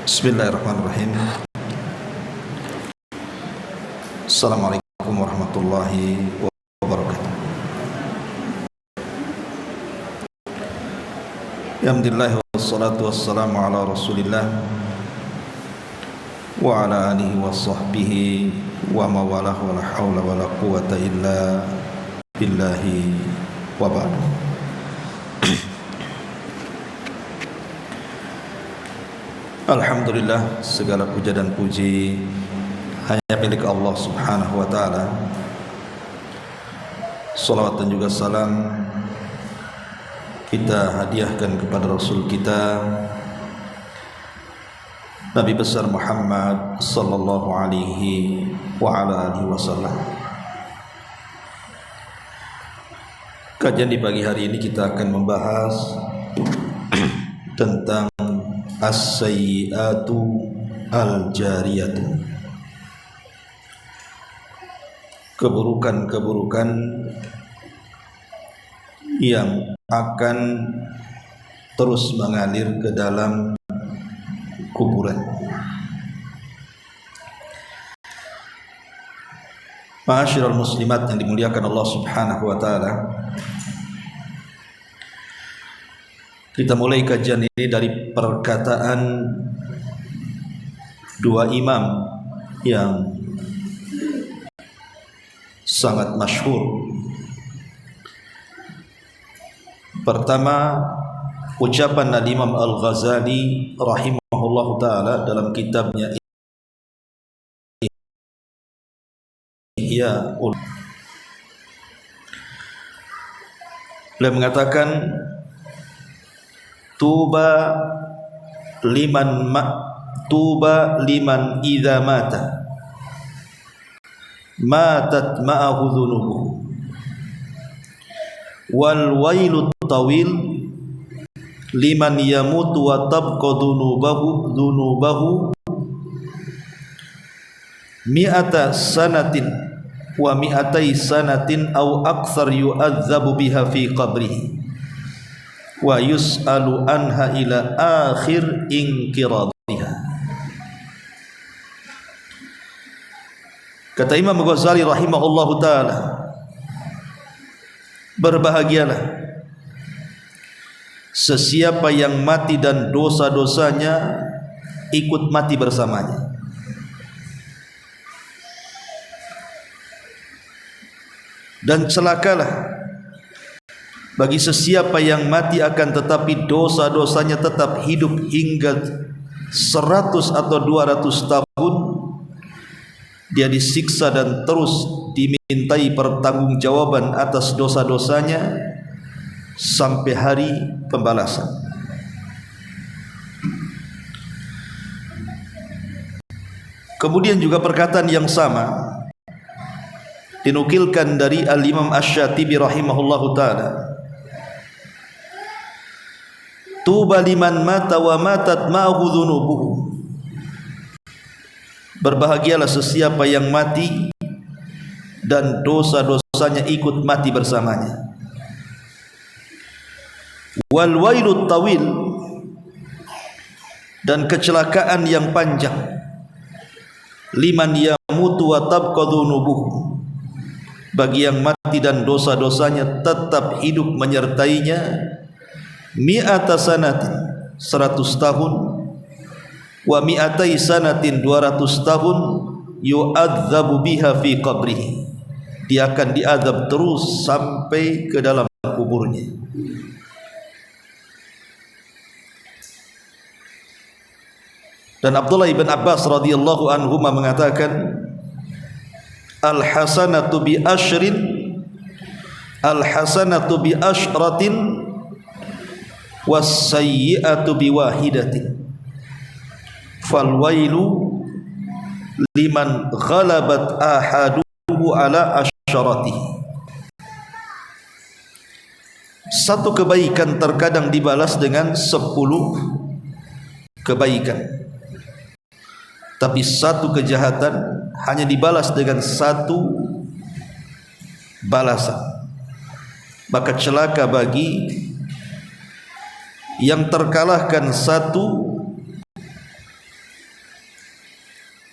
Bismillahirrahmanirrahim. Assalamualaikum warahmatullahi wabarakatuh. Alhamdulillah wassalatu wassalamu ala Rasulillah wa ala alihi wa sahbihi wa mawalah wa la hawla wa la quwata illa billahi wa ba'd. Alhamdulillah, segala puja dan puji hanya milik Allah subhanahu wa ta'ala. Salawat dan juga salam kita hadiahkan kepada Rasul kita Nabi besar Muhammad sallallahu alaihi wa ala alihi wasallam. Kajian di pagi hari ini kita akan membahas tentang as-sayyi'atu al-jariyatu, keburukan-keburukan yang akan terus mengalir ke dalam kuburan. Ma'asyiral muslimat yang dimuliakan Allah subhanahu wa ta'ala, kita mulai kajian ini dari perkataan dua imam yang sangat masyhur. Pertama, ucapan Al-Imam Al-Ghazali rahimahullahu ta'ala dalam kitabnya Ihya. Beliau mengatakan, Tuba liman idza matat ma'ahu dhunubuhu wal wailut tawil liman yamutu wa tabqa dhunubahu mi'ata sanatin wa mi'atai sanatin aw aktsar yu'adzabu biha fi qabrihi wa yus'alu anha ila akhir inqiradiha. Kata Imam Ghazali rahimahullahu ta'ala, berbahagialah sesiapa yang mati dan dosa-dosanya ikut mati bersamanya. Dan celakalah bagi sesiapa yang mati akan tetapi dosa-dosanya tetap hidup hingga 100 atau 200 tahun, dia disiksa dan terus dimintai pertanggungjawaban atas dosa-dosanya sampai hari pembalasan. Kemudian juga perkataan yang sama dinukilkan dari Al-Imam Asy-Syatibi rahimahullahu ta'ala, Tuba liman mata wa matat ma'ahu dhunubuhu. Berbahagialah sesiapa yang mati dan dosa-dosanya ikut mati bersamanya. Wal wailut tawil, dan kecelakaan yang panjang, liman yamutu wa tabqa dhunubuhu, bagi yang mati dan dosa-dosanya tetap hidup menyertainya, mi'ata sanatin 100 tahun wa mi'atai sanatin 200 tahun yu'adzabu biha fi qabrihi, dia akan diazab terus sampai ke dalam kuburnya. Dan Abdullah ibn Abbas radhiyallahu anhuma mengatakan, al-hasanatu bi asyratin was-sayyi'atu bi wahidatin fal wailu liman ghalabat ahaduhu ala asyaratihi. Satu kebaikan terkadang dibalas dengan 10 kebaikan, tapi satu kejahatan hanya dibalas dengan 1 balasan. Maka celaka bagi yang terkalahkan satu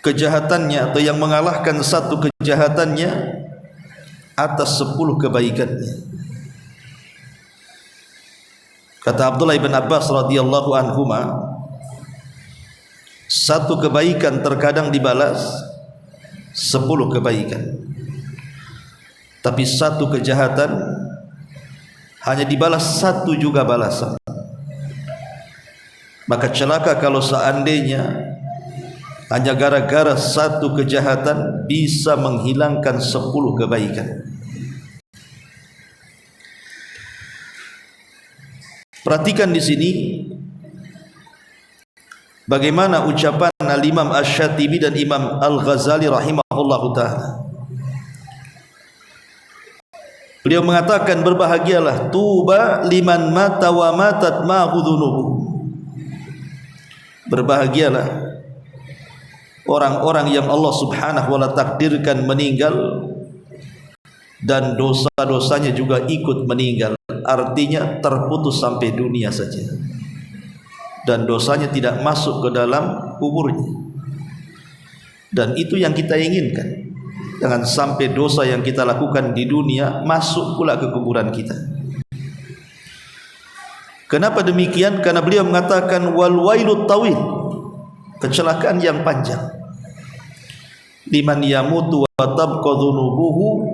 kejahatannya atau yang mengalahkan satu kejahatannya atas 10 kebaikannya. Kata Abdullah bin Abbas radhiyallahu anhuma, satu kebaikan terkadang dibalas 10 kebaikan, tapi satu kejahatan hanya dibalas 1 juga balasan. Maka celaka kalau seandainya hanya gara-gara satu kejahatan bisa menghilangkan 10 kebaikan. Perhatikan di sini bagaimana ucapan Al-Imam Asy-Syatibi dan Imam Al-Ghazali rahimahullahu ta'ala. Beliau mengatakan, berbahagialah, tuba liman mata wa matat ma'hu dhunubuh. Berbahagialah orang-orang yang Allah subhanahu wa ta'ala takdirkan meninggal dan dosa-dosanya juga ikut meninggal. Artinya terputus sampai dunia saja, dan dosanya tidak masuk ke dalam kuburnya. Dan itu yang kita inginkan. Jangan sampai dosa yang kita lakukan di dunia masuk pula ke kuburan kita. Kenapa demikian? Karena beliau mengatakan wal wailut tawil, kecelakaan yang panjang. Liman yamutu wa tabqa dhunubuhu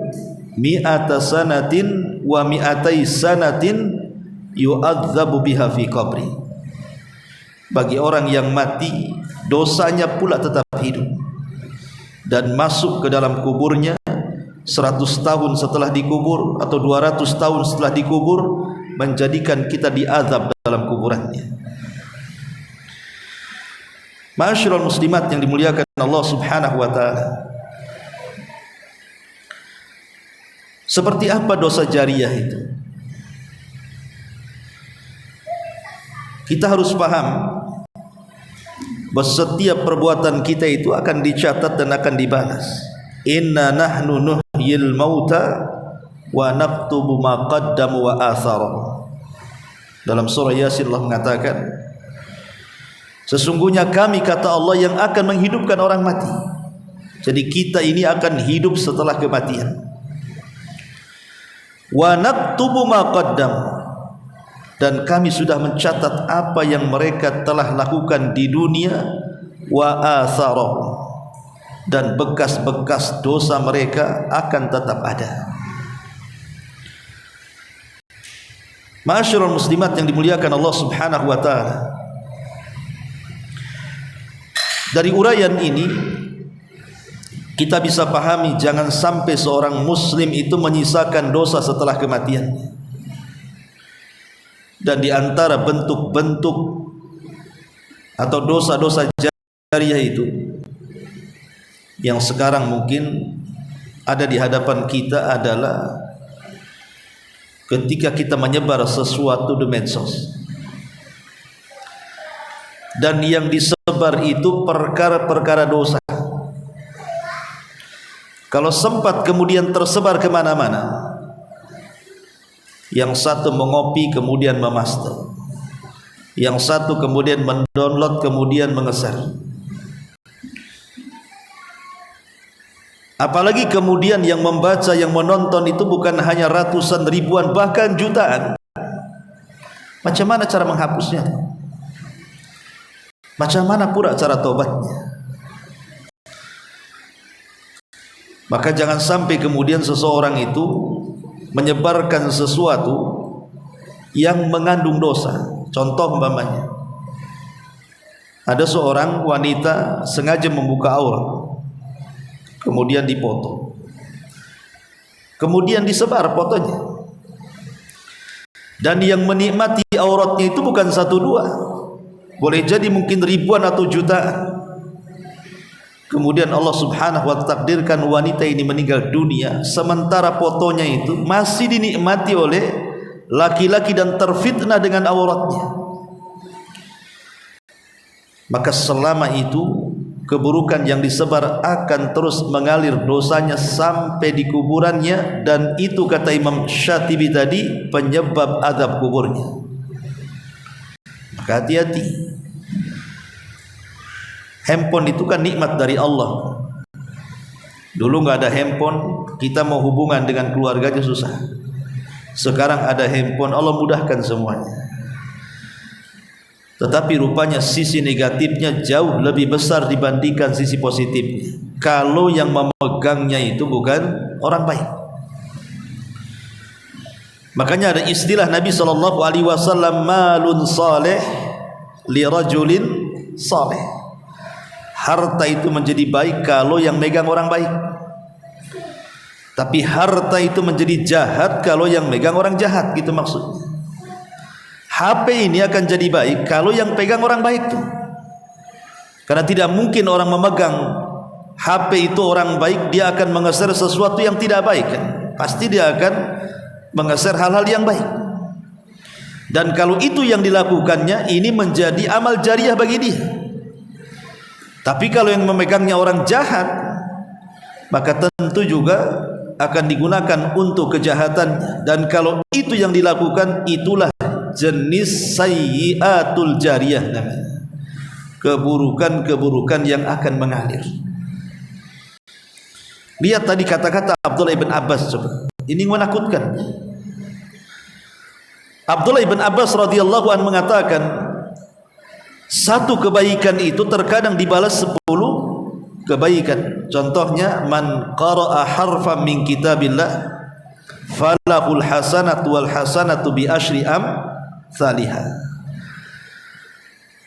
mi'ata sanatin wa mi'atai sanatin yu'adzabu biha fi qabri. Bagi orang yang mati, dosanya pula tetap hidup dan masuk ke dalam kuburnya 100 tahun setelah dikubur atau 200 tahun setelah dikubur, menjadikan kita diazab dalam kuburannya. Ma'asyiral muslimat yang dimuliakan Allah subhanahu wa ta'ala, seperti apa dosa jariyah itu? Kita harus paham bahwa setiap perbuatan kita itu akan dicatat dan akan dibalas. Inna nahnu nuhyil mauta wa naktubu ma qaddamu wa atharu. Dalam surah Yasin Allah mengatakan, sesungguhnya kami, kata Allah, yang akan menghidupkan orang mati. Jadi kita ini akan hidup setelah kematian. Wa naktubu ma qaddam, dan kami sudah mencatat apa yang mereka telah lakukan di dunia. Wa athara, dan bekas-bekas dosa mereka akan tetap ada. Ma'asyiral muslimat yang dimuliakan Allah subhanahu wa ta'ala, dari uraian ini kita bisa pahami jangan sampai seorang muslim itu menyisakan dosa setelah kematiannya. Dan di antara bentuk-bentuk atau dosa-dosa jariyah itu yang sekarang mungkin ada di hadapan kita adalah ketika kita menyebar sesuatu di medsos, dan yang disebar itu perkara-perkara dosa. Kalau sempat kemudian tersebar kemana-mana, yang satu mengopi kemudian memaster, yang satu kemudian mendownload kemudian mengeser, apalagi kemudian yang membaca, yang menonton itu bukan hanya ratusan ribuan, bahkan jutaan. Macam mana cara menghapusnya? Macam mana pula cara tobatnya? Maka jangan sampai kemudian seseorang itu menyebarkan sesuatu yang mengandung dosa. Contoh umpamanya, ada seorang wanita sengaja membuka aurat, kemudian dipoto, kemudian disebar fotonya, dan yang menikmati auratnya itu bukan 1 2, boleh jadi mungkin ribuan atau jutaan. Kemudian Allah subhanahu wa ta'ala takdirkan wanita ini meninggal dunia, sementara fotonya itu masih dinikmati oleh laki-laki dan terfitnah dengan auratnya. Maka selama itu keburukan yang disebar akan terus mengalir dosanya sampai di kuburannya, dan itu kata Imam Syatibi tadi penyebab azab kuburnya. Maka hati-hati. Handphone itu kan nikmat dari Allah. Dulu nggak ada handphone, kita mau hubungan dengan keluarganya susah. Sekarang ada handphone, Allah mudahkan semuanya. Tetapi rupanya sisi negatifnya jauh lebih besar dibandingkan sisi positifnya. Kalau yang memegangnya itu bukan orang baik. Makanya ada istilah Nabi SAW, malun saleh li rajulin saleh. Harta itu menjadi baik kalau yang megang orang baik. Tapi harta itu menjadi jahat kalau yang megang orang jahat, gitu maksudnya. HP ini akan jadi baik kalau yang pegang orang baik tuh. Karena tidak mungkin orang memegang HP itu orang baik, dia akan mengeser sesuatu yang tidak baik kan? Pasti dia akan mengeser hal-hal yang baik. Dan kalau itu yang dilakukannya, ini menjadi amal jariah bagi dia. Tapi kalau yang memegangnya orang jahat, maka tentu juga akan digunakan untuk kejahatan. Dan kalau itu yang dilakukan, itulah jenis sayyiatul jariyah namanya. Keburukan-keburukan yang akan mengalir. Lihat tadi kata-kata Abdullah ibn Abbas coba. Ini menakutkan. Abdullah ibn Abbas radhiyallahu anhu mengatakan, satu kebaikan itu terkadang dibalas 10 kebaikan. Contohnya, man qara'a harfan min kitabillah falahul hasanatu wal hasanatu bi asyri amsalihah.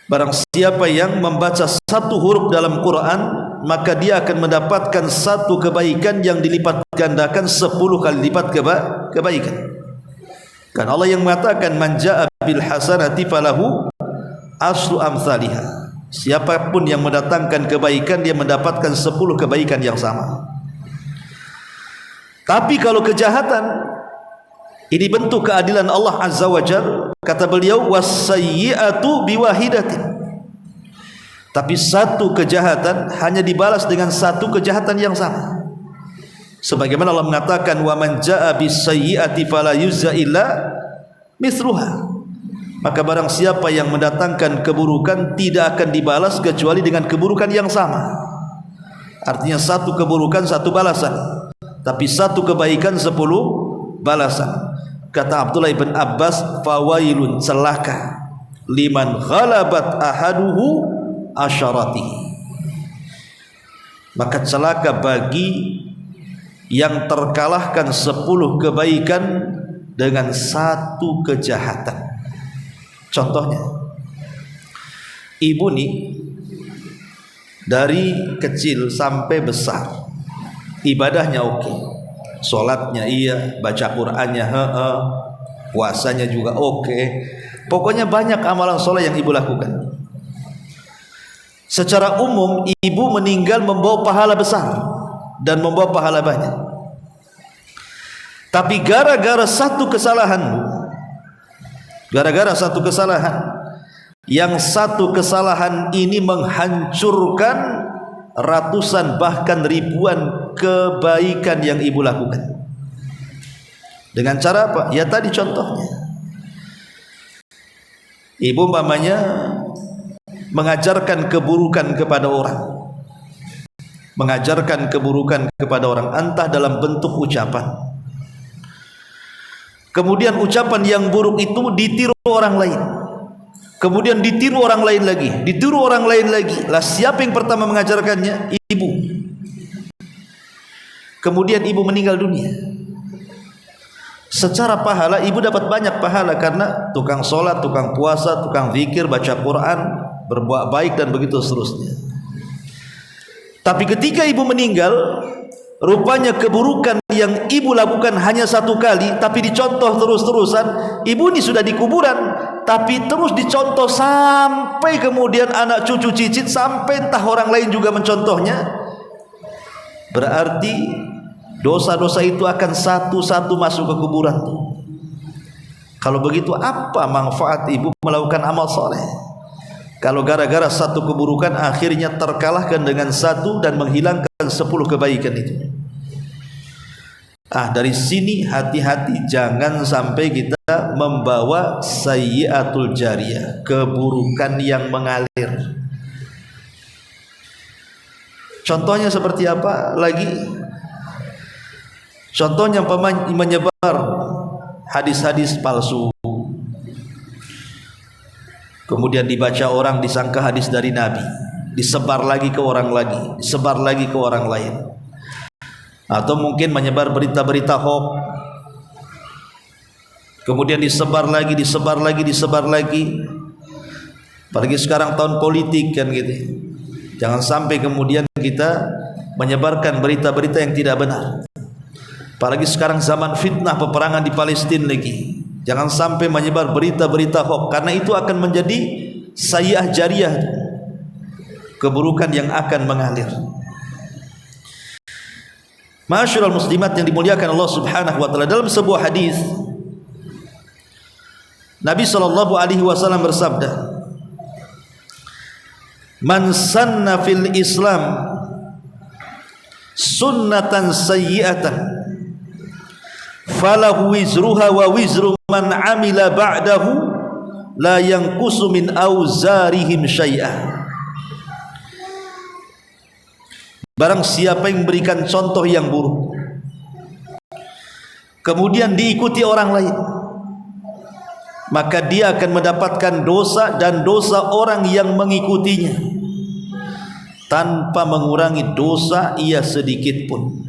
Barang siapa yang membaca satu huruf dalam Quran, maka dia akan mendapatkan satu kebaikan yang dilipat gandakan 10 kali lipat kebaikan. Kan Allah yang mengatakan, man jaa bil hasanati falahu aslu amsalihah. Siapapun yang mendatangkan kebaikan, dia mendapatkan 10 kebaikan yang sama. Tapi kalau kejahatan, ini bentuk keadilan Allah Azza wa Jalla. Kata beliau, wasayyi'atu biwahidatin. Tapi satu kejahatan hanya dibalas dengan satu kejahatan yang sama. Sebagaimana Allah mengatakan, wa man jaa bisayyi'ati fala yujza illa mithluha. Maka barang siapa yang mendatangkan keburukan, tidak akan dibalas kecuali dengan keburukan yang sama. Artinya satu keburukan satu balasan, tapi satu kebaikan 10 balasan. Kata Abdullah ibn Abbas, fawailun, celaka liman ghalabat ahaduhu asyaratihi. Maka celaka bagi yang terkalahkan 10 kebaikan dengan satu kejahatan. Contohnya, ibu nih dari kecil sampai besar ibadahnya oke, sholatnya iya, baca Qur'annya puasanya juga oke. Pokoknya banyak amalan soleh yang ibu lakukan. Secara umum ibu meninggal membawa pahala besar dan membawa pahala banyak. Tapi gara-gara satu kesalahanmu, gara-gara satu kesalahan, yang satu kesalahan ini menghancurkan ratusan bahkan ribuan kebaikan yang ibu lakukan. Dengan cara apa? Ya tadi contohnya, ibu umpamanya mengajarkan keburukan kepada orang, mengajarkan keburukan kepada orang, entah dalam bentuk ucapan. Kemudian ucapan yang buruk itu ditiru orang lain, kemudian ditiru orang lain lagi, ditiru orang lain lagi. Lah siapa yang pertama mengajarkannya? Ibu. Kemudian ibu meninggal dunia. Secara pahala ibu dapat banyak pahala karena tukang sholat, tukang puasa, tukang zikir, baca Quran, berbuat baik dan begitu seterusnya. Tapi ketika ibu meninggal, rupanya keburukan yang ibu lakukan hanya satu kali, tapi dicontoh terus-terusan. Ibu ini sudah di kuburan, tapi terus dicontoh sampai kemudian anak cucu cicit, sampai entah orang lain juga mencontohnya. Berarti dosa-dosa itu akan satu-satu masuk ke kuburan tuh. Kalau begitu, apa manfaat ibu melakukan amal soleh? Kalau gara-gara satu keburukan akhirnya terkalahkan dengan satu dan menghilangkan 10 kebaikan itu. Dari sini hati-hati, jangan sampai kita membawa sayyi'atul jariyah, keburukan yang mengalir. Contohnya seperti apa lagi? Contohnya menyebar hadis-hadis palsu, kemudian dibaca orang disangka hadis dari Nabi, disebar lagi ke orang lagi, disebar lagi ke orang lain. Atau mungkin menyebar berita-berita hoax, kemudian disebar lagi, disebar lagi, disebar lagi. Apalagi sekarang tahun politik kan gitu. Jangan sampai kemudian kita menyebarkan berita-berita yang tidak benar. Apalagi sekarang zaman fitnah peperangan di Palestina lagi. Jangan sampai menyebar berita-berita hoax, karena itu akan menjadi sayyi'ah jariyah, keburukan yang akan mengalir. Ma'asyiral muslimat yang dimuliakan Allah Subhanahu wa taala, dalam sebuah hadis Nabi sallallahu alaihi wasallam bersabda, "Man sanna fil Islam sunnatan sayyi'atan falahu wizruha wa wizru man amila ba'dahu la yanqusu min auzarihim syai'ah." Barang siapa yang memberikan contoh yang buruk kemudian diikuti orang lain, maka dia akan mendapatkan dosa dan dosa orang yang mengikutinya tanpa mengurangi dosa ia sedikit pun.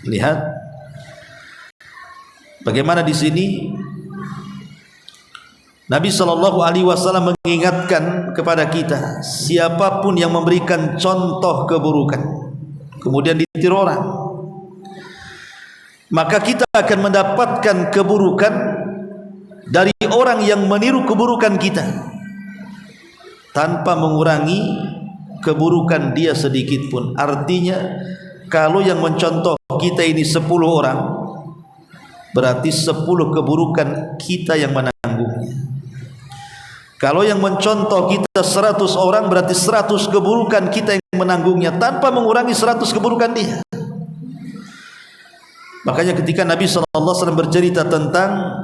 Lihat bagaimana di sini Nabi sallallahu alaihi wasallam mengingatkan kepada kita, siapapun yang memberikan contoh keburukan kemudian ditiru orang, maka kita akan mendapatkan keburukan dari orang yang meniru keburukan kita tanpa mengurangi keburukan dia sedikit pun. Artinya kalau yang mencontoh kita ini 10 orang, berarti 10 keburukan kita yang menanggungnya. Kalau yang mencontoh kita 100 orang, berarti 100 keburukan kita yang menanggungnya tanpa mengurangi 100 keburukan dia. Makanya ketika Nabi SAW bercerita tentang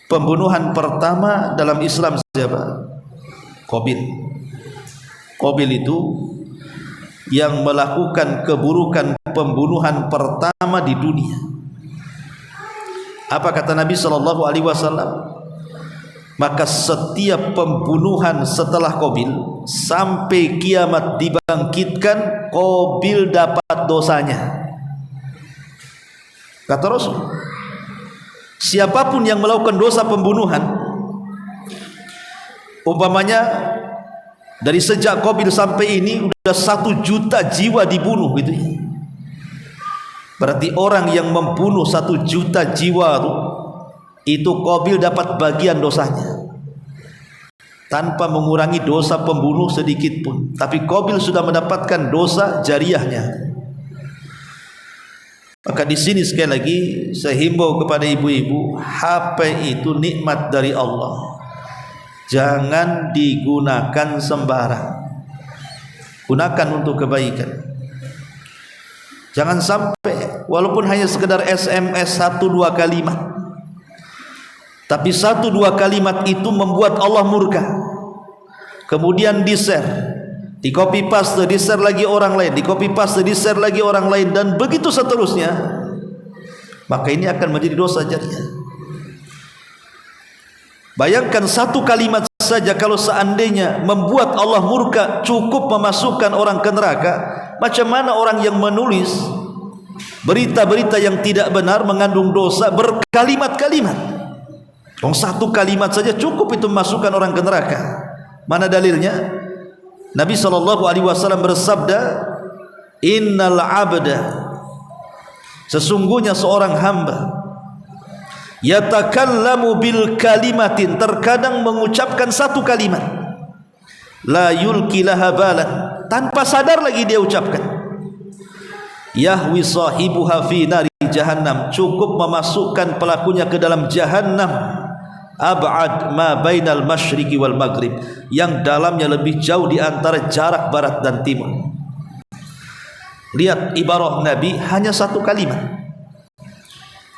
pembunuhan pertama dalam Islam, siapa? Qabil. Qabil itu yang melakukan keburukan pembunuhan pertama di dunia. Apa kata Nabi SAW? Maka setiap pembunuhan setelah Qabil sampai kiamat dibangkitkan, Qabil dapat dosanya. Kata Rasul, siapapun yang melakukan dosa pembunuhan, umpamanya dari sejak Qabil sampai ini udah 1 juta jiwa dibunuh gitu. Berarti orang yang membunuh 1 juta jiwa itu Qabil dapat bagian dosanya tanpa mengurangi dosa pembunuh sedikit pun. Tapi Qabil sudah mendapatkan dosa jariyahnya. Maka di sini sekali lagi saya himbau kepada ibu-ibu, HP itu nikmat dari Allah. Jangan digunakan sembarang. Gunakan untuk kebaikan. Jangan sampai walaupun hanya sekedar SMS 1-2 kalimat, tapi 1-2 kalimat itu membuat Allah murka. Kemudian di-share, di-copy paste, di-share lagi orang lain, di-copy paste, di-share lagi orang lain, dan begitu seterusnya. Maka ini akan menjadi dosa jariyah. Bayangkan 1 kalimat saja kalau seandainya membuat Allah murka, cukup memasukkan orang ke neraka. Macam mana orang yang menulis berita-berita yang tidak benar mengandung dosa berkalimat-kalimat? 1 kalimat saja cukup itu memasukkan orang ke neraka. Mana dalilnya? Nabi SAW bersabda, "Innal abda, sesungguhnya seorang hamba, yatakallamu bil kalimatin, terkadang mengucapkan 1 kalimat, la yulki laha balan, tanpa sadar lagi dia ucapkan, yahwi sahibuha fi nari jahannam, cukup memasukkan pelakunya ke dalam jahannam, ab'ad ma bainal masyriqi wal maghrib, yang dalamnya lebih jauh di antara jarak barat dan timur." Lihat ibarah Nabi hanya satu kalimat,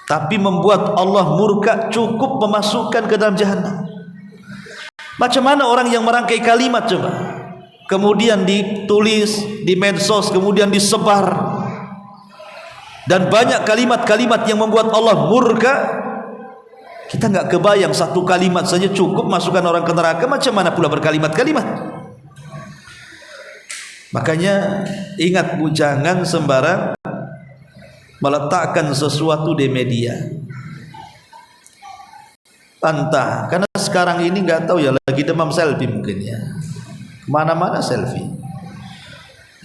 tapi membuat Allah murka, cukup memasukkan ke dalam jahanam. Macam mana orang yang merangkai kalimat coba, kemudian ditulis di medsos, kemudian disebar, dan banyak kalimat-kalimat yang membuat Allah murka. Kita nggak kebayang, satu kalimat saja cukup masukkan orang ke neraka, macam mana pula berkalimat-kalimat. Makanya ingat Bu, jangan sembarang meletakkan sesuatu di media. Entah, karena sekarang ini nggak tahu ya, lagi demam selfie mungkin ya. Mana-mana selfie.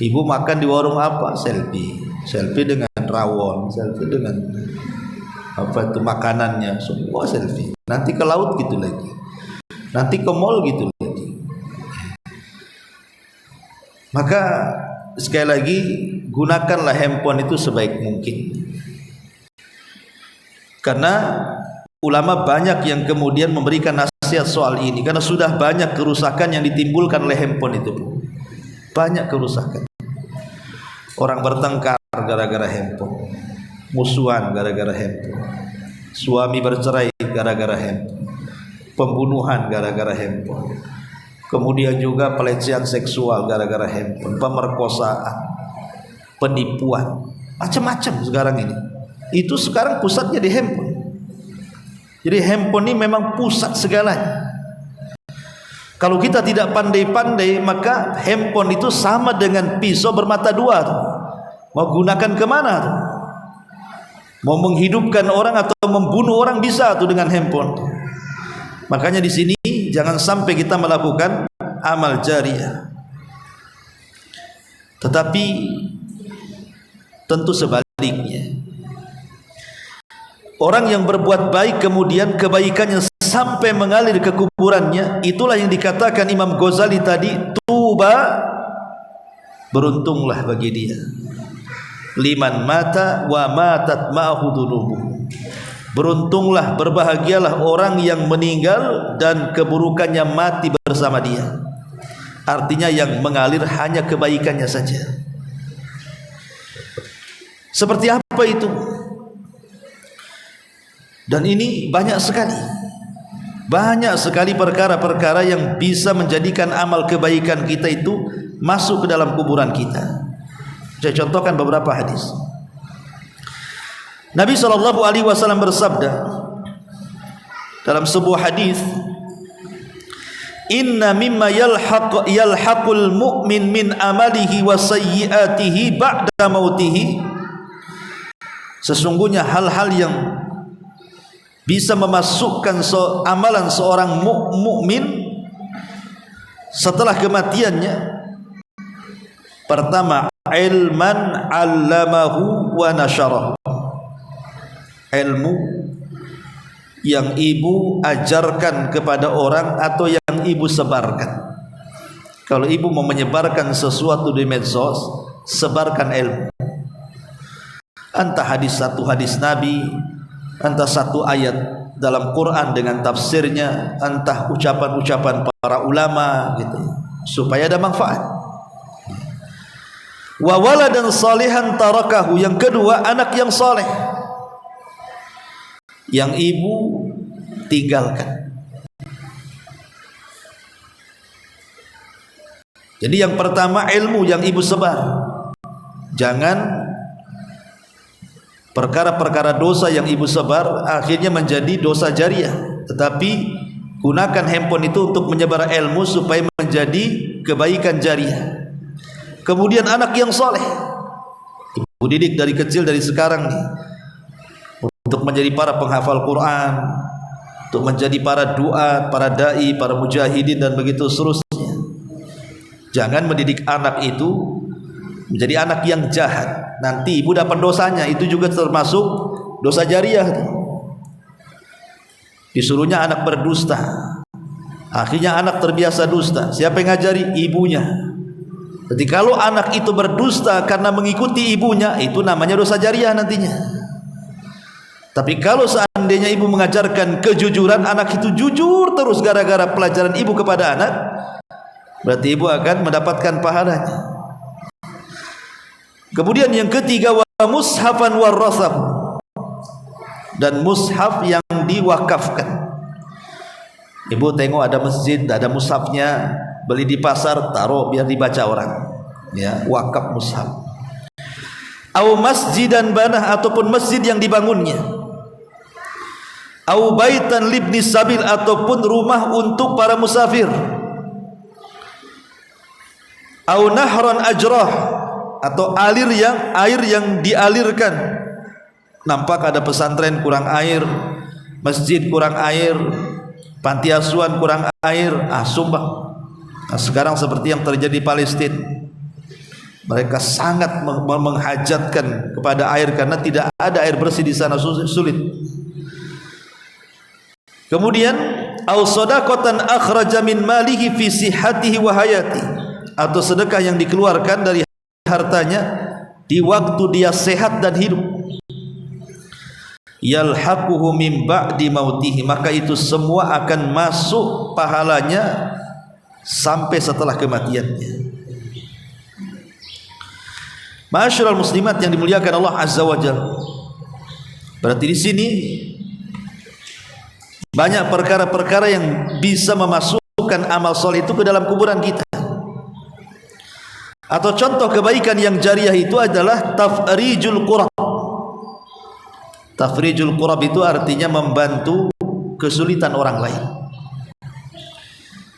Ibu makan di warung apa? Selfie. Selfie dengan rawon, selfie dengan apa itu makanannya, semua selfie. Nanti ke laut gitu lagi. Nanti ke mall gitu lagi. Maka sekali lagi, gunakanlah handphone itu sebaik mungkin. Karena ulama banyak yang kemudian memberikan nasihat soal ini, karena sudah banyak kerusakan yang ditimbulkan oleh handphone itu. Banyak kerusakan. Orang bertengkar gara-gara handphone, musuhan gara-gara handphone, suami bercerai gara-gara handphone, pembunuhan gara-gara handphone, kemudian juga pelecehan seksual gara-gara handphone, pemerkosaan, penipuan, macam-macam sekarang ini. Itu sekarang pusatnya di handphone. Jadi handphone ini memang pusat segalanya. Kalau kita tidak pandai-pandai, maka handphone itu sama dengan pisau bermata dua tuh. Mau gunakan kemana tuh? Mau menghidupkan orang atau membunuh orang bisa tuh dengan handphone. Makanya di sini jangan sampai kita melakukan amal jariah. Tetapi tentu sebaliknya. Orang yang berbuat baik kemudian kebaikannya sampai mengalir ke kuburannya, itulah yang dikatakan Imam Ghazali tadi, tuba, beruntunglah bagi dia. Liman mata wa matat ma'ahu dhunubuh. Beruntunglah, berbahagialah orang yang meninggal dan keburukannya mati bersama dia. Artinya yang mengalir hanya kebaikannya saja. Seperti apa itu? Dan ini banyak sekali perkara-perkara yang bisa menjadikan amal kebaikan kita itu masuk ke dalam kuburan kita. Saya contohkan beberapa hadis. Nabi SAW bersabda dalam sebuah hadis, inna mimma yalhaqul mu'min min amalihi wa sayyiatihi ba'da mautihi. Sesungguhnya hal-hal yang bisa memasukkan amalan seorang mukmin setelah kematiannya. Pertama, ilman 'allamahu wa nasyarah. Ilmu yang ibu ajarkan kepada orang atau yang ibu sebarkan. Kalau ibu mau menyebarkan sesuatu di medsos, sebarkan ilmu. Entah satu hadis Nabi, entah satu ayat dalam Quran dengan tafsirnya, entah ucapan-ucapan para ulama gitu, supaya ada manfaat. Wa waladan salihan tarakahu, yang kedua anak yang saleh yang ibu tinggalkan. Jadi yang pertama ilmu yang ibu sebar. Jangan perkara-perkara dosa yang ibu sebar akhirnya menjadi dosa jariah, tetapi gunakan handphone itu untuk menyebar ilmu supaya menjadi kebaikan jariah. Kemudian anak yang soleh, ibu didik dari kecil, dari sekarang nih, untuk menjadi para penghafal Quran, untuk menjadi para duat, para dai, para mujahidin dan begitu seterusnya. Jangan mendidik anak itu menjadi anak yang jahat. Nanti ibu dapat dosanya, itu juga termasuk dosa jariah. Disuruhnya anak berdusta, akhirnya anak terbiasa dusta. Siapa yang ngajari? Ibunya. Jadi kalau anak itu berdusta karena mengikuti ibunya, itu namanya dosa jariah nantinya. Tapi kalau seandainya ibu mengajarkan kejujuran, anak itu jujur terus gara-gara pelajaran ibu kepada anak, berarti ibu akan mendapatkan pahalanya. Kemudian yang ketiga, wa mushafan warasah, dan mushaf yang diwakafkan. Ibu tengok ada masjid, ada mushafnya, beli di pasar, taruh biar dibaca orang, ya, wakaf mushaf. Au masjidan banah, ataupun masjid yang dibangunnya. Au baitan libni sabil, ataupun rumah untuk para musafir. Au nahran ajrah, atau air yang dialirkan. Nampak ada pesantren kurang air, masjid kurang air, panti asuhan kurang air, sumbang. Nah, sekarang seperti yang terjadi di Palestina, mereka sangat menghajatkan kepada air karena tidak ada air bersih di sana, sulit. Kemudian au shadaqatan akhraja min malihi fi sihhatihi wa hayati, atau sedekah yang dikeluarkan dari hartanya di waktu dia sehat dan hidup. Yalhaquhu min ba'di mautihi, maka itu semua akan masuk pahalanya sampai setelah kematiannya. Ma'asyiral muslimat yang dimuliakan Allah Azza wa Jalla. Berarti di sini banyak perkara-perkara yang bisa memasukkan amal soleh itu ke dalam kuburan kita. Atau contoh kebaikan yang jariah itu adalah tafrijul qurab. Tafrijul qurab itu artinya membantu kesulitan orang lain.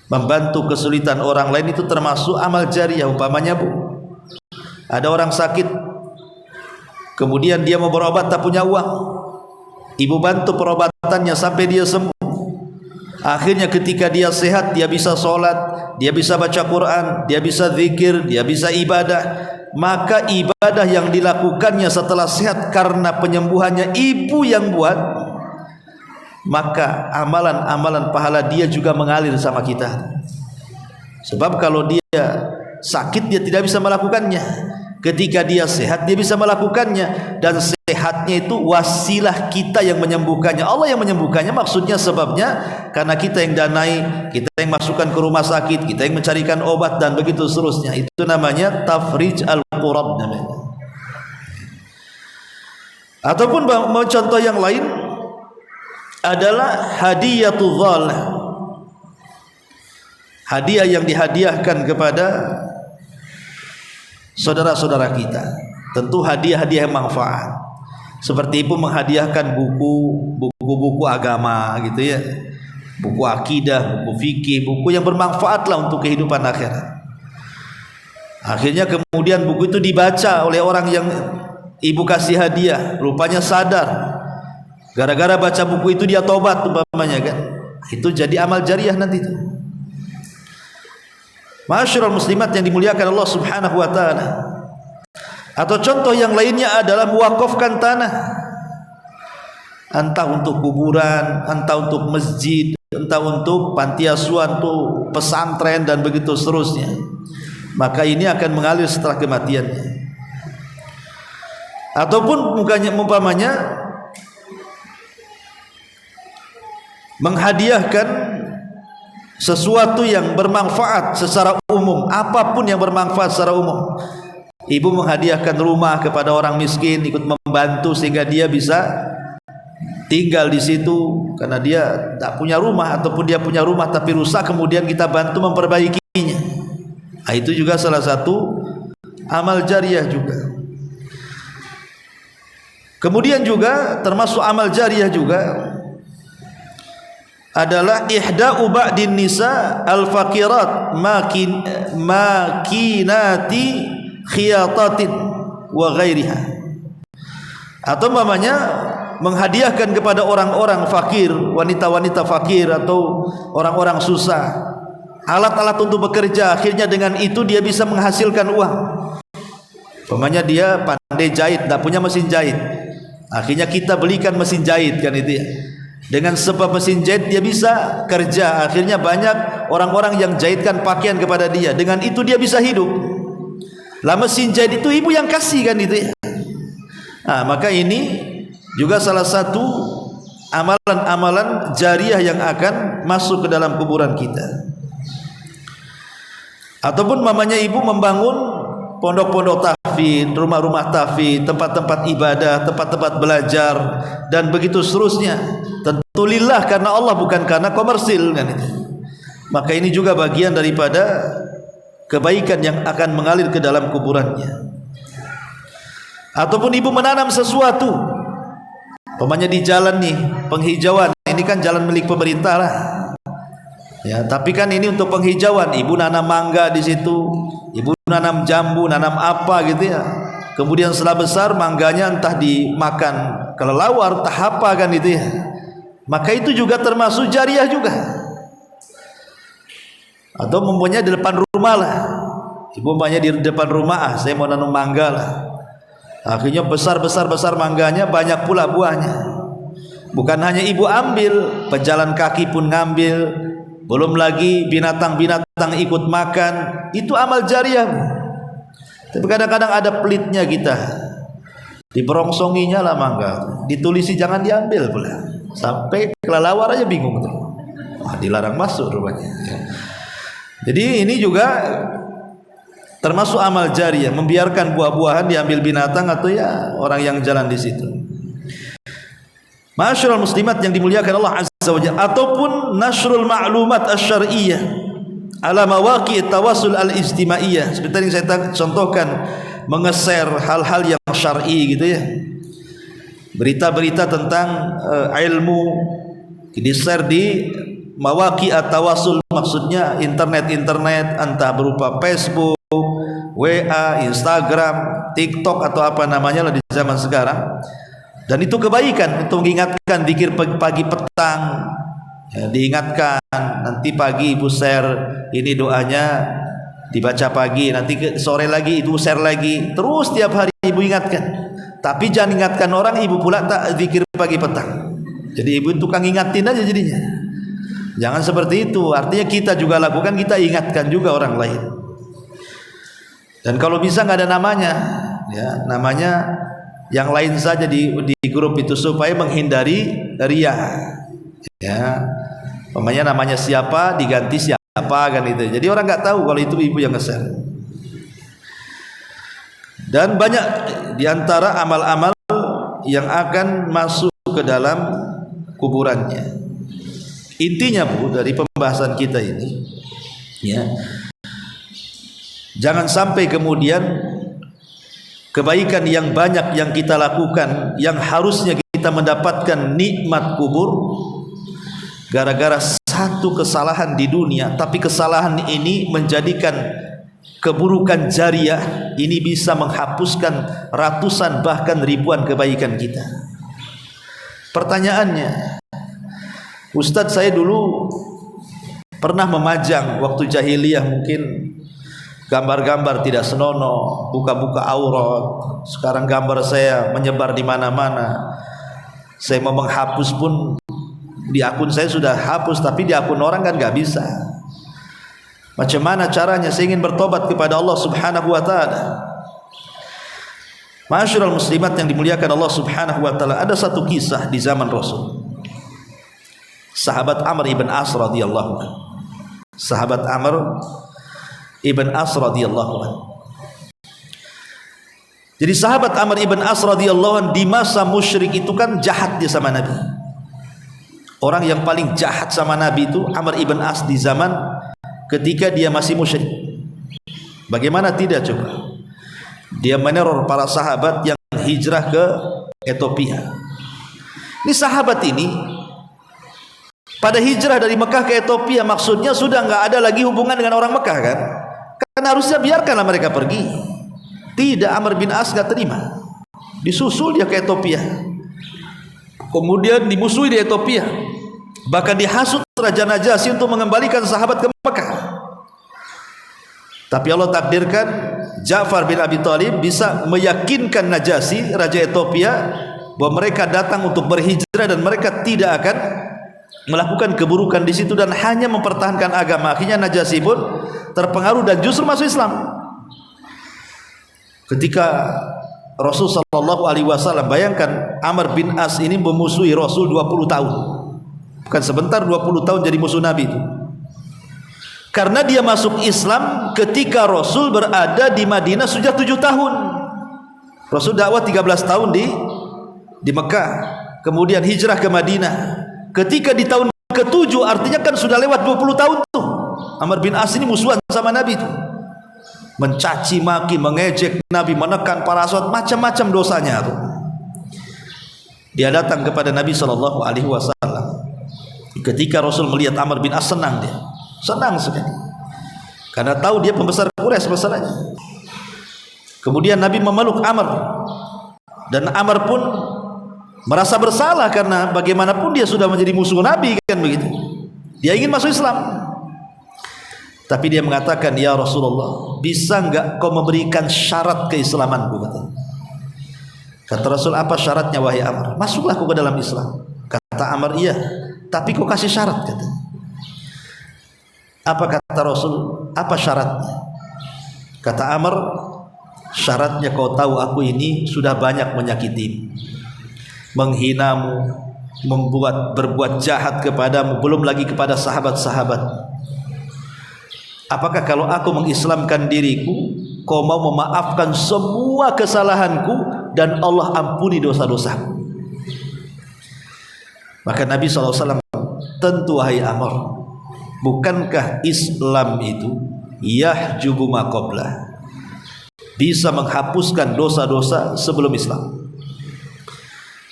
Membantu kesulitan orang lain itu termasuk amal jariah. Umpamanya, Bu, ada orang sakit, kemudian dia mau berobat tak punya uang, ibu bantu perobatannya sampai dia sembuh. Akhirnya ketika dia sehat, dia bisa sholat, dia bisa baca Quran, dia bisa zikir, dia bisa ibadah. Maka ibadah yang dilakukannya setelah sehat karena penyembuhannya ibu yang buat, maka amalan-amalan pahala dia juga mengalir sama kita. Sebab kalau dia sakit dia tidak bisa melakukannya, ketika dia sehat dia bisa melakukannya. Dan sehatnya itu wasilah kita yang menyembuhkannya, Allah yang menyembuhkannya. Maksudnya sebabnya karena kita yang danai, kita yang masukkan ke rumah sakit, kita yang mencarikan obat dan begitu seterusnya. Itu namanya tafrij al-qurab namanya. Ataupun contoh yang lain adalah hadiyatul dhalah, hadiah yang dihadiahkan kepada saudara-saudara kita. Tentu hadiah-hadiah yang manfaat, seperti ibu menghadiahkan buku-buku agama gitu ya, buku akidah, buku fikih, buku yang bermanfaat lah untuk kehidupan akhirat. Akhirnya kemudian buku itu dibaca oleh orang yang ibu kasih hadiah, rupanya sadar, gara-gara baca buku itu dia tobat umpamanya kan. Itu jadi amal jariah nanti itu. Ma'asyiral muslimat yang dimuliakan Allah Subhanahu wa taala. Atau contoh yang lainnya adalah mewakafkan tanah, entah untuk kuburan, entah untuk masjid, entah untuk panti asuhan, untuk pesantren dan begitu seterusnya. Maka ini akan mengalir setelah kematiannya. Ataupun umpamanya menghadiahkan sesuatu yang bermanfaat secara umum, apapun yang bermanfaat secara umum. Ibu menghadiahkan rumah kepada orang miskin, ikut membantu sehingga dia bisa tinggal di situ karena dia tak punya rumah, ataupun dia punya rumah tapi rusak, kemudian kita bantu memperbaikinya. Nah, itu juga salah satu amal jariah juga. Kemudian juga termasuk amal jariah juga adalah ihda'u ba'din nisa al-faqirat makinati khiyatatin wa ghairiha. Atau namanya menghadiahkan kepada orang-orang fakir, wanita-wanita fakir atau orang-orang susah, alat-alat untuk bekerja. Akhirnya dengan itu dia bisa menghasilkan uang. Umpamanya dia pandai jahit, tak punya mesin jahit, akhirnya kita belikan mesin jahit kan itu ya. Dengan sebab mesin jahit dia bisa kerja, akhirnya banyak orang-orang yang jahitkan pakaian kepada dia. Dengan itu dia bisa hidup. Lah mesin jahit itu ibu yang kasih kan itu ya. Nah, maka ini juga salah satu amalan-amalan jariah yang akan masuk ke dalam kuburan kita. Ataupun mamanya ibu membangun pondok-pondok tahfidz, rumah-rumah tahfidz, tempat-tempat ibadah, tempat-tempat belajar, dan begitu seterusnya. Tentu lillah, karena Allah, bukan karena komersil kan itu. Maka ini juga bagian daripada kebaikan yang akan mengalir ke dalam kuburannya. Ataupun ibu menanam sesuatu, umpamanya di jalan nih, penghijauan, ini kan jalan milik pemerintah lah. Ya, tapi kan ini untuk penghijauan, ibu nanam mangga di situ, ibu nanam jambu, nanam apa gitu ya. Kemudian setelah besar mangganya entah dimakan kelelawar, entah apa kan itu ya. Maka itu juga termasuk jariah juga. Atau mempunyai di depan rumah lah, ibu umpamanya di depan rumah, saya mau nanam mangga lah. Akhirnya besar mangganya, banyak pula buahnya. Bukan hanya ibu ambil, pejalan kaki pun ngambil, belum lagi binatang-binatang ikut makan. Itu amal jariah. Tapi kadang-kadang ada pelitnya kita, diberongsonginya lah mangga, ditulisi jangan diambil pula. Sampai kelelawar aja bingung tuh. Wah, dilarang masuk rupanya. Jadi ini juga termasuk amal jariah, membiarkan buah-buahan diambil binatang atau ya orang yang jalan di situ. Ma'asyiral muslimat yang dimuliakan Allah Azza wa Jalla, ataupun nasrul ma'lumat asy-syar'iyyah ala mawaqi' tawassul al-ijtimaiyah, seperti yang saya contohkan, mengeser hal-hal yang syar'i gitu ya. Berita-berita tentang ilmu di-share di mawaqi' at-tawassul, maksudnya internet, entah berupa Facebook, WA, Instagram, TikTok atau apa namanya lah di zaman sekarang. Dan itu kebaikan untuk mengingatkan, zikir pagi petang ya, diingatkan, nanti pagi ibu share ini doanya dibaca pagi, nanti sore lagi ibu share lagi, terus tiap hari ibu ingatkan. Tapi jangan ingatkan orang, ibu pula tak zikir pagi petang. Jadi ibu tukang ingatin aja jadinya. Jangan seperti itu. Artinya kita juga lakukan, kita ingatkan juga orang lain. Dan kalau bisa nggak ada namanya, ya namanya yang lain saja di grup itu, supaya menghindari riya. Ya, namanya siapa diganti siapa kan itu. Jadi orang nggak tahu kalau itu ibu yang nge-share. Dan banyak diantara amal-amal yang akan masuk ke dalam kuburannya. Intinya Bu, dari pembahasan kita ini, ya, jangan sampai kemudian kebaikan yang banyak yang kita lakukan, yang harusnya kita mendapatkan nikmat kubur, gara-gara satu kesalahan di dunia, tapi kesalahan ini menjadikan keburukan jariah, ini bisa menghapuskan ratusan bahkan ribuan kebaikan kita. Pertanyaannya, Ustadz, saya dulu pernah memajang waktu jahiliyah mungkin gambar-gambar tidak senonoh, buka-buka aurat. Sekarang gambar saya menyebar di mana-mana. Saya mau menghapus pun di akun saya sudah hapus, tapi di akun orang kan nggak bisa. Macam mana caranya? Saya ingin bertobat kepada Allah Subhanahu wa taala. Ma'asyiral muslimat yang dimuliakan Allah Subhanahu wa taala, ada satu kisah di zaman Rasul. Sahabat Amr ibn As radhiyallahu anhu. Sahabat Amr ibn As radhiyallahu anhu. Jadi sahabat Amr ibn As radhiyallahu anhu di masa musyrik itu kan jahat dia sama Nabi. Orang yang paling jahat sama Nabi itu Amr ibn As di zaman ketika dia masih musyrik. Bagaimana tidak coba? Dia meneror para sahabat yang hijrah ke Ethiopia. Ini sahabat ini pada hijrah dari Mekah ke Ethiopia, maksudnya sudah nggak ada lagi hubungan dengan orang Mekah kan? Kan harusnya biarkanlah mereka pergi. Tidak, Amr bin As nggak terima. Disusul dia ke Ethiopia. Kemudian dimusuhi di Ethiopia. Bahkan dihasut Raja Najasyi untuk mengembalikan sahabat ke Mekah. Tapi Allah takdirkan Ja'far bin Abi Thalib bisa meyakinkan Najasyi, Raja Ethiopia, bahwa mereka datang untuk berhijrah dan mereka tidak akan melakukan keburukan di situ dan hanya mempertahankan agama. Akhirnya Najasyi pun terpengaruh dan justru masuk Islam. Ketika Rasul sallallahu alaihi wasallam, bayangkan Amr bin As ini memusuhi Rasul 20 tahun. Bukan sebentar, 20 tahun jadi musuh Nabi itu. Karena dia masuk Islam ketika Rasul berada di Madinah sudah 7 tahun. Rasul dakwah 13 tahun di Mekah, kemudian hijrah ke Madinah. Ketika di tahun ke-7, artinya kan sudah lewat 20 tahun tuh. Amr bin As ini musuhan sama Nabi tuh. Mencaci maki, mengejek Nabi, menekan para sahabat, macam-macam dosanya tuh. Dia datang kepada Nabi SAW. Ketika Rasul melihat Amr bin As, senang dia, senang sekali, karena tahu dia pembesar Quraisy masalahnya. Kemudian Nabi memeluk Amr, dan Amr pun merasa bersalah karena bagaimanapun dia sudah menjadi musuh Nabi, kan begitu. Dia ingin masuk Islam, tapi dia mengatakan, ya Rasulullah, bisa enggak kau memberikan syarat keislamanku? Kata Rasul, apa syaratnya wahai Amr? Masuklah kau ke dalam Islam. Kata Amr, iya, tapi kau kasih syarat, kata. Apa kata Rasul? Apa syaratnya? Kata Amr, syaratnya kau tahu aku ini sudah banyak menyakiti, menghinamu, berbuat jahat kepadamu, belum lagi kepada sahabat-sahabat. Apakah kalau aku mengislamkan diriku, kau mau memaafkan semua kesalahanku dan Allah ampuni dosa-dosaku? Maka Nabi SAW, tentu wahai Amr, bukankah Islam itu yahjubu ma qablah, bisa menghapuskan dosa-dosa sebelum Islam?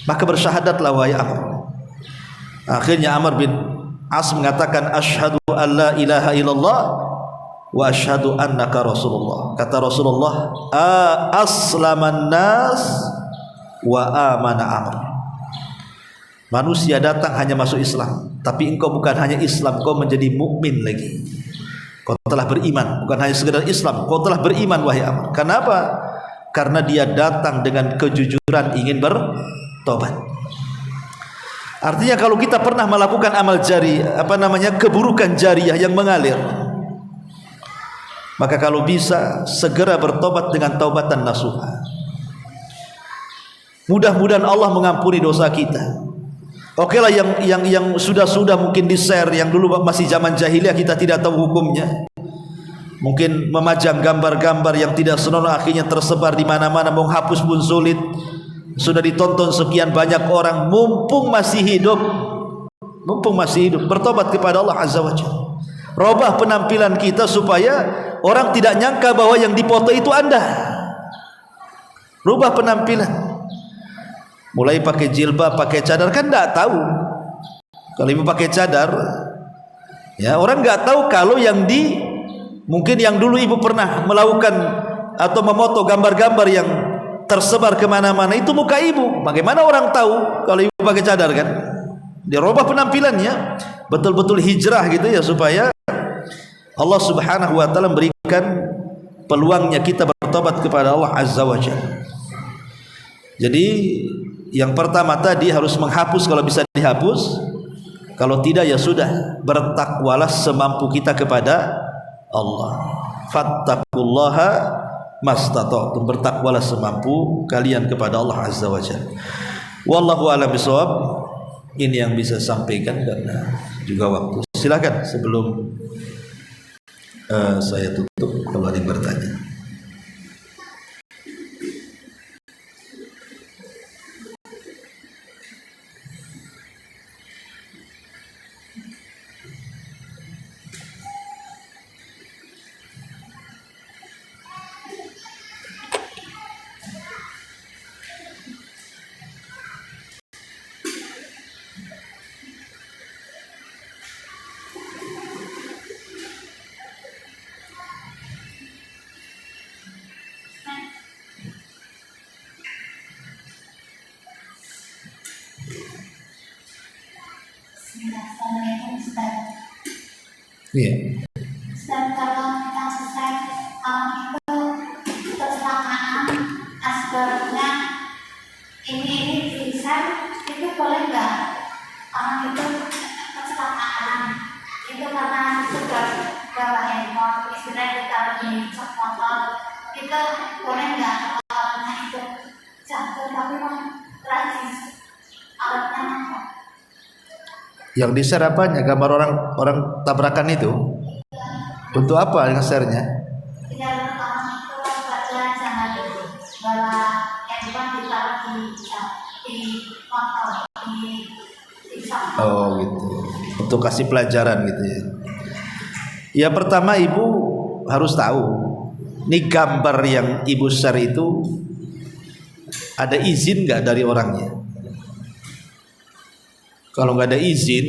Maka bersyahadatlah wahai Amr. Akhirnya Amr bin As mengatakan, asyhadu an la ilaha illallah wa asyhadu annaka Rasulullah. Kata Rasulullah, aslaman nas wa amana Amr. Manusia datang hanya masuk Islam, tapi engkau bukan hanya Islam, kau menjadi mukmin lagi. Kau telah beriman, bukan hanya sekedar Islam, kau telah beriman wahai Amr. Kenapa? Karena dia datang dengan kejujuran ingin bertobat. Artinya kalau kita pernah melakukan amal jari, keburukan jariah yang mengalir, maka kalau bisa segera bertobat dengan taubatan nasuha. Mudah-mudahan Allah mengampuni dosa kita. Oke lah, yang sudah mungkin di-share, yang dulu masih zaman jahiliyah kita tidak tahu hukumnya. Mungkin memajang gambar-gambar yang tidak senonoh, akhirnya tersebar di mana-mana, menghapus pun sulit. Sudah ditonton sekian banyak orang, mumpung masih hidup, bertobat kepada Allah Azza wa Jalla. Robah penampilan kita supaya orang tidak nyangka bahwa yang dipoto itu Anda. Rubah penampilan. Mulai pakai jilbab, pakai cadar, kan enggak tahu. Kalau ibu pakai cadar, ya orang enggak tahu kalau mungkin yang dulu ibu pernah melakukan atau memoto gambar-gambar yang tersebar kemana-mana itu muka ibu. Bagaimana orang tahu kalau ibu pakai cadar, kan? Dia rubah penampilannya, betul-betul hijrah gitu ya, supaya Allah Subhanahu wa taala memberikan peluangnya kita bertobat kepada Allah Azza wa Jalla. Jadi yang pertama tadi harus menghapus kalau bisa dihapus, kalau tidak ya sudah, bertakwalah semampu kita kepada Allah. Fattaqullaha mastata'tum, bertakwalah semampu kalian kepada Allah Azza wa Jalla. Wallahu a'lam bishawab. Ini yang bisa sampaikan karena juga waktu. Silakan sebelum saya tutup kalau ada yang bertanya. Iya. Dan kalau kita selesai itu kecelakaan asbabnya ini bisa, itu boleh nggak orang itu kecelakaan itu karena sudah bawa handphone, istilahnya kita lagi cek motor, itu boleh nggak orangnya itu jatuh tapi tragis alatnya apa? Yang di-share apanya? Gambar orang tabrakan itu? Untuk apa yang share-nya? Tidak orang itu baca jangan bawa di motor di sana. Oh gitu. Untuk kasih pelajaran gitu ya. Ya pertama ibu harus tahu, ini gambar yang ibu share itu ada izin nggak dari orangnya? Kalau nggak ada izin,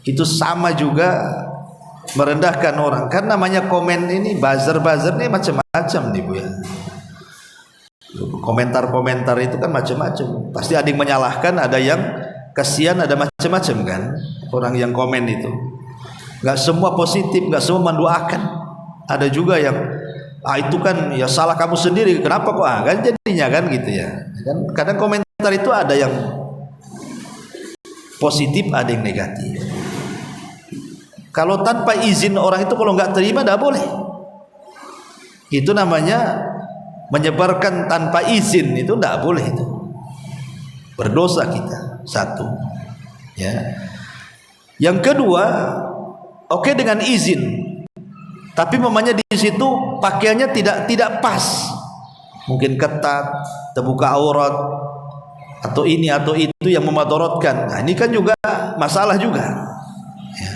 itu sama juga merendahkan orang. Kan namanya komen ini buzzer ini macam-macam nih bu ya. Komentar-komentar itu kan macam-macam. Pasti ada yang menyalahkan, ada yang kasihan, ada macam-macam kan. Orang yang komen itu, nggak semua positif, nggak semua mendoakan. Ada juga yang itu kan ya salah kamu sendiri. Kenapa kok kan jadinya kan gitu ya. Kan kadang komentar itu ada yang positif, ada yang negatif. Kalau tanpa izin orang itu kalau nggak terima tidak boleh. Itu namanya menyebarkan tanpa izin, itu tidak boleh itu. Berdosa kita. Satu. Ya. Yang kedua, oke dengan izin. Tapi mamanya di situ pakaiannya tidak pas. Mungkin ketat, terbuka aurat, atau ini atau itu yang memadorotkan. Nah, ini kan juga masalah juga. Ya.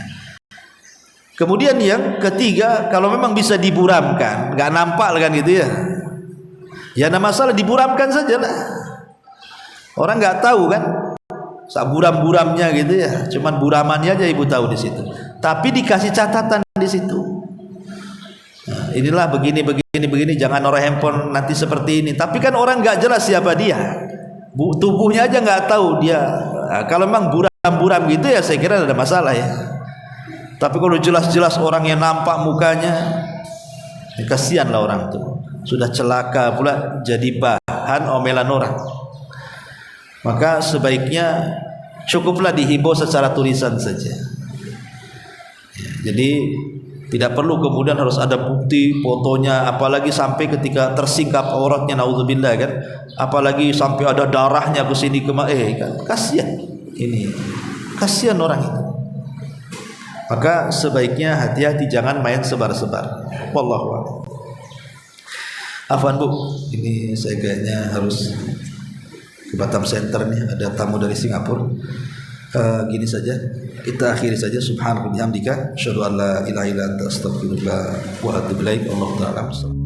Kemudian yang ketiga, kalau memang bisa diburamkan, nggak nampak kan gitu ya. Ya ada masalah, diburamkan saja lah. Orang nggak tahu kan, buram-buramnya gitu ya. Cuman buramannya aja ibu tahu di situ. Tapi dikasih catatan di situ. Nah, inilah begini, jangan orang handphone nanti seperti ini. Tapi kan orang nggak jelas siapa dia. Tubuhnya aja nggak tahu dia. Nah, kalau memang buram-buram gitu ya saya kira ada masalah ya. Tapi kalau jelas-jelas orang yang nampak mukanya, ya kasihan lah orang tuh. Sudah celaka pula jadi bahan omelan orang. Maka sebaiknya cukuplah dihimbau secara tulisan saja. Ya, jadi tidak perlu kemudian harus ada bukti fotonya, apalagi sampai ketika tersingkap auratnya, naudzubillah kan. Apalagi sampai ada darahnya ke sini kan kasihan. Ini kasihan orang itu. Maka sebaiknya hati-hati, jangan main sebar-sebar. Wallahu a'lam. Afwan bu, ini saya kayaknya harus ke Batam Center nih, ada tamu dari Singapura. Gini saja, kita akhiri saja. Subhanallah bihamdika, asyhadu an la ilaha illa anta astaghfiruka wa atubu ilaik. Allahu ta'ala.